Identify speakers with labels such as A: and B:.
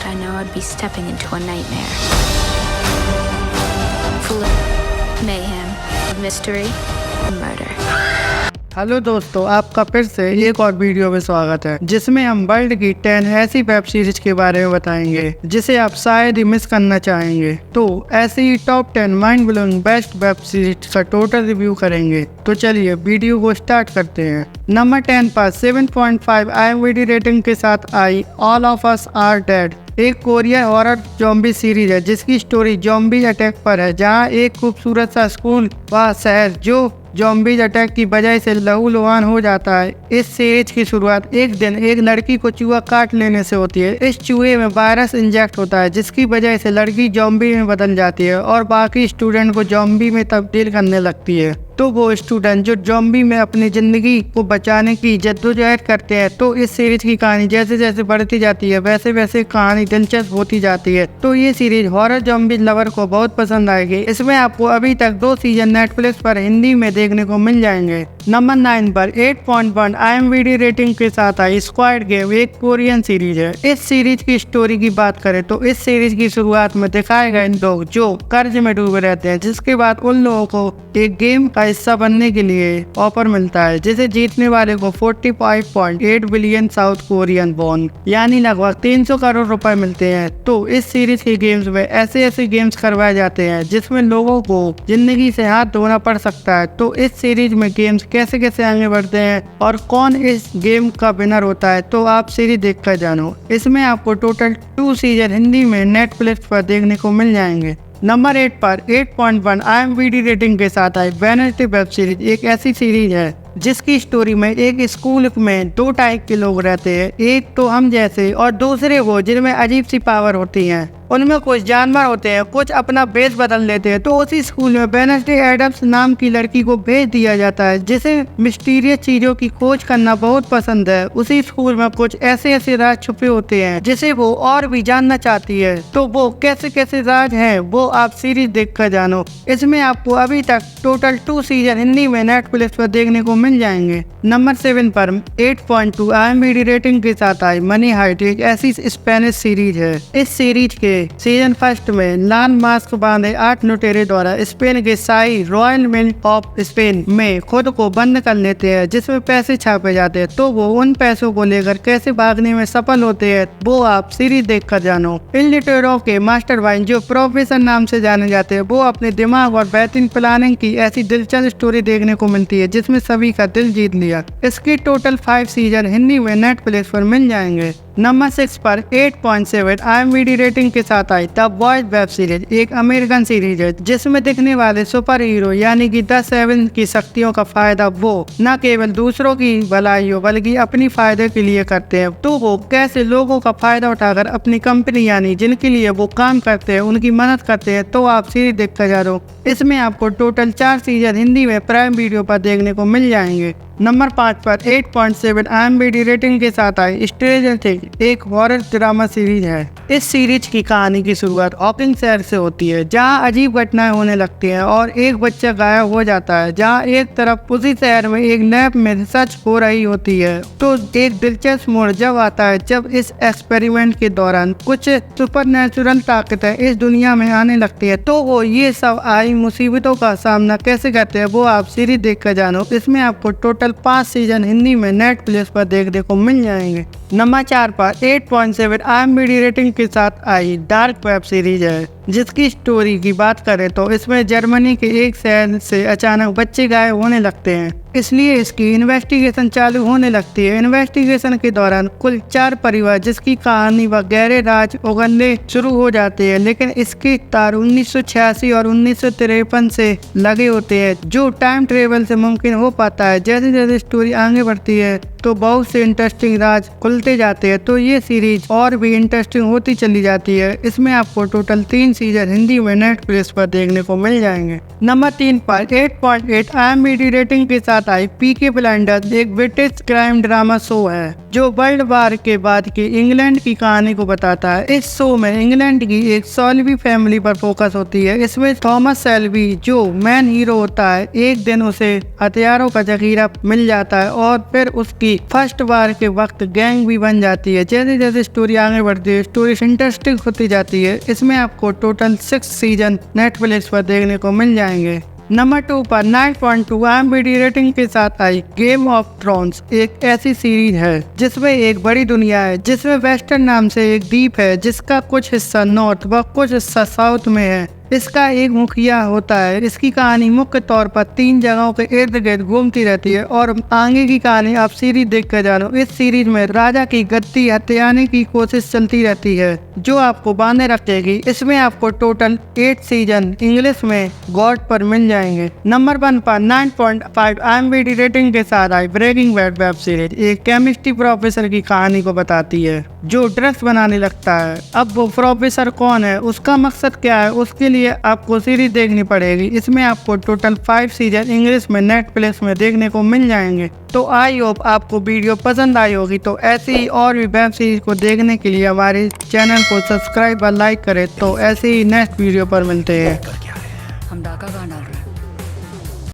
A: I know I'd be stepping into a nightmare. Full of mayhem, mystery, and murder.
B: Hello दोस्तों, आपका फिर से एक और वीडियो में स्वागत है जिसमें हम वर्ल्ड की 10 ऐसी वेब सीरीज के बारे में बताएंगे जिसे आप शायद ही मिस करना चाहेंगे। तो ऐसे ही top 10 mind blowing best web series का टोटल रिव्यू करेंगे। तो चलिए वीडियो को स्टार्ट करते हैं। नंबर 10 पर 7.5 IMDb रेटिंग के साथ आई all of us are dead, एक कोरियन हॉरर ज़ॉम्बी सीरीज है जिसकी स्टोरी ज़ॉम्बी अटैक पर है, जहां एक खूबसूरत सा स्कूल व शहर जो ज़ॉम्बीज अटैक की वजह से लहूलुहान हो जाता है। इस सीरीज की शुरुआत एक दिन एक लड़की को चूहा काट लेने से होती है। इस चूहे में वायरस इंजेक्ट होता है जिसकी वजह से लड़की ज़ॉम्बी में बदल जाती है और बाकी स्टूडेंट को ज़ॉम्बी में तब्दील करने लगती है। तो वो स्टूडेंट जो ज़ॉम्बी में अपनी ज़िंदगी को बचाने की जद्दोजहद करते हैं। तो इस सीरीज की कहानी जैसे जैसे बढ़ती जाती है वैसे वैसे कहानी दिलचस्प होती जाती है। तो ये सीरीज हॉरर ज़ॉम्बी लवर को बहुत पसंद आएगी। इसमें आपको अभी तक 2 सीजन नेटफ्लिक्स पर हिंदी में देखने को मिल जाएंगे। नंबर 9 पर 8.1 IMDb रेटिंग के साथ आई स्क्वाड गेम, एक कोरियन सीरीज है। इस सीरीज की स्टोरी की बात करें तो इस सीरीज की शुरुआत में दिखाए गए लोग जो कर्ज में डूबे रहते हैं, जिसके बाद उन लोगों को एक गेम का हिस्सा बनने के लिए ऑफर मिलता है जिसे जीतने वाले को 45.8 बिलियन साउथ कोरियन वॉन यानी लगभग 300 करोड़ रुपए मिलते हैं। तो इस सीरीज के गेम्स में ऐसे गेम्स करवाए जाते हैं जिसमें लोगों को जिंदगी से हाथ धोना पड़ सकता है। तो इस सीरीज में गेम्स कैसे आगे बढ़ते हैं और कौन इस गेम का विनर होता है, तो आप सीरीज देखकर जानो। इसमें आपको टोटल 2 सीजन हिंदी में नेटफ्लिक्स पर देखने को मिल जाएंगे। नंबर 8 पर 8.1 IMDb रेटिंग के साथ आई वेडनेसडे वेब सीरीज, एक ऐसी सीरीज है जिसकी स्टोरी में एक स्कूल में 2 टाइप के लोग रहते हैं, एक तो हम जैसे और दूसरे वो जिनमें अजीब सी पावर होती हैं। उनमें कुछ जानवर होते हैं, कुछ अपना भेष बदल लेते हैं। तो उसी स्कूल में वेडनेसडे एडम्स नाम की लड़की को भेज दिया जाता है जिसे मिस्टीरियस चीजों की खोज करना बहुत पसंद है। उसी स्कूल में कुछ ऐसे राज छुपे होते हैं जिसे वो और भी जानना चाहती है। तो वो कैसे राज हैं वो आप सीरीज देखकर जानो। इसमें आपको अभी तक टोटल 2 सीजन हिंदी में नेटफ्लिक्स पर देखने को मिल जाएंगे। नंबर 7 पर 8.2 IMDb रेटिंग के साथ आई मनी हाइट, एक ऐसी स्पेनिश सीरीज है। इस सीरीज के सीजन 1 में लाल मास्क बांधे 8 लुटेरे द्वारा स्पेन के शाही रॉयल मिंट ऑफ स्पेन में खुद को बंद कर लेते हैं जिसमें पैसे छापे जाते हैं। तो वो उन पैसों को लेकर कैसे भागने में सफल होते हैं वो आप सीरीज देखकर जानो। इन लुटेरों के मास्टरमाइंड जो प्रोफेसर नाम से जाने जाते हैं वो अपने दिमाग और बेहतरीन प्लानिंग की ऐसी दिलचस्प स्टोरी देखने को मिलती है जिसमें सभी का दिल जीत लिया। इसकी टोटल 5 सीजन हिंदी में नेटफ्लिक्स पर मिल जाएंगे। नंबर 6 पर 8.7 IMDb रेटिंग के साथ I the boys web series, एक अमेरिकन सीरीज है जिसमें दिखने वाले सुपर हीरो यानी कि द 7 की शक्तियों का फायदा वो न केवल दूसरों की भलाई हो बल्कि अपनी फायदे के लिए करते हैं। तो वो कैसे लोगों का फायदा उठाकर अपनी कंपनी यानी जिनके लिए वो काम करते हैं उनकी मदद करते हैं। तो आप सीरीज देखकर जा रहे हो। इसमें आपको टोटल 4 सीजन हिंदी में प्राइम वीडियो पर देखने को मिल जाएंगे। नंबर 5 पर 8.7 IMDb रेटिंग के साथ आई स्ट्रेंजर थिंग्स, एक हॉरर ड्रामा सीरीज है। इस सीरीज की कहानी की शुरुआत हॉकिंग शहर से होती है जहां अजीब घटनाएं होने लगती हैं और एक बच्चा गायब हो जाता है। जहां एक तरफ उसी शहर में एक लैब में रिसर्च हो रही होती है तो एक दिलचस्प मोड़ जब आता है जब इस एक्सपेरिमेंट के दौरान कुछ सुपरनैचुरल ताकतें इस दुनिया में आने लगती है। तो वो ये सब आई मुसीबतों का सामना कैसे करते हैं वो आप सीरीज देखकर जानो। इसमें आपको टोटल 5 सीजन हिंदी में नेटफ्लिक्स पर देखने को मिल जाएंगे। नंबर 4 पर 8.7 IMDb रेटिंग के साथ आई डार्क वेब सीरीज है जिसकी स्टोरी की बात करें तो इसमें जर्मनी के एक शहर से अचानक बच्चे गायब होने लगते हैं, इसलिए इसकी इन्वेस्टिगेशन चालू होने लगती है। इन्वेस्टिगेशन के दौरान कुल 4 परिवार जिसकी कहानी व गहरे राज उगलने शुरू हो जाते हैं, लेकिन इसके तार 1986 और 1953 से लगे होते हैं जो टाइम ट्रेवल से मुमकिन हो पाता है। जैसे जैसे स्टोरी आगे बढ़ती है तो बहुत से इंटरेस्टिंग राज खुलते जाते हैं। तो ये सीरीज और भी इंटरेस्टिंग होती चली जाती है। इसमें आपको टोटल 3 सीजन हिंदी में नेटफ्लिक्स पर देखने को मिल जाएंगे। नंबर 3 पर 8.8 IMDb रेटिंग के साथ साथ आई पीकी ब्लाइंडर्स, एक ब्रिटिश क्राइम ड्रामा शो है जो वर्ल्ड वार के बाद के इंग्लैंड की कहानी को बताता है। इस शो में इंग्लैंड की एक शेल्बी फैमिली पर फोकस होती है। इसमें थॉमस शेल्बी जो मेन हीरो होता है, एक दिन उसे हथियारों का जखीरा मिल जाता है और फिर उसकी फर्स्ट वार के वक्त गैंग भी बन जाती है। जैसे जैसे स्टोरी आगे बढ़ती है, स्टोरी इंटरेस्टिंग होती जाती है। इसमें आपको टोटल 6 सीजन नेटफ्लिक्स पर देखने को मिल जाएंगे। नंबर 2 पर 9.2 IMDb रेटिंग के साथ आई गेम ऑफ थ्रोन्स, एक ऐसी सीरीज है जिसमें एक बड़ी दुनिया है, जिसमें वेस्टर्न नाम से एक द्वीप है जिसका कुछ हिस्सा नॉर्थ व कुछ हिस्सा साउथ में है। इसका एक मुखिया होता है। इसकी कहानी मुख्य तौर पर 3 जगहों के इर्द गिर्द घूमती रहती है और आगे की कहानी आप सीरीज देख कर जानो। इस सीरीज में राजा की गद्दी हथियाने की कोशिश चलती रहती है जो आपको बांधे रखेगी। इसमें आपको टोटल 8 सीजन इंग्लिश में गॉड पर मिल जाएंगे। नंबर 1 पर 9.5 IMDb रेटिंग के साथ आई ब्रेकिंग बैड वेब सीरीज, एक केमिस्ट्री प्रोफेसर की कहानी को बताती है जो ड्रग्स बनाने लगता है। अब वो प्रोफेसर कौन है, उसका मकसद क्या है, उसके लिए आपको सीरीज देखनी पड़ेगी। इसमें आपको टोटल 5 सीजन इंग्लिश में नेटफ्लिक्स में देखने को मिल जाएंगे। तो आई होप आपको वीडियो पसंद आई होगी। तो ऐसी ही और भी वेब सीरीज को देखने के लिए हमारे चैनल को सब्सक्राइब और लाइक करें। तो ऐसे ही नेक्स्ट वीडियो पर मिलते हैं।
C: हम डाका कहाँ डाल रहे हैं?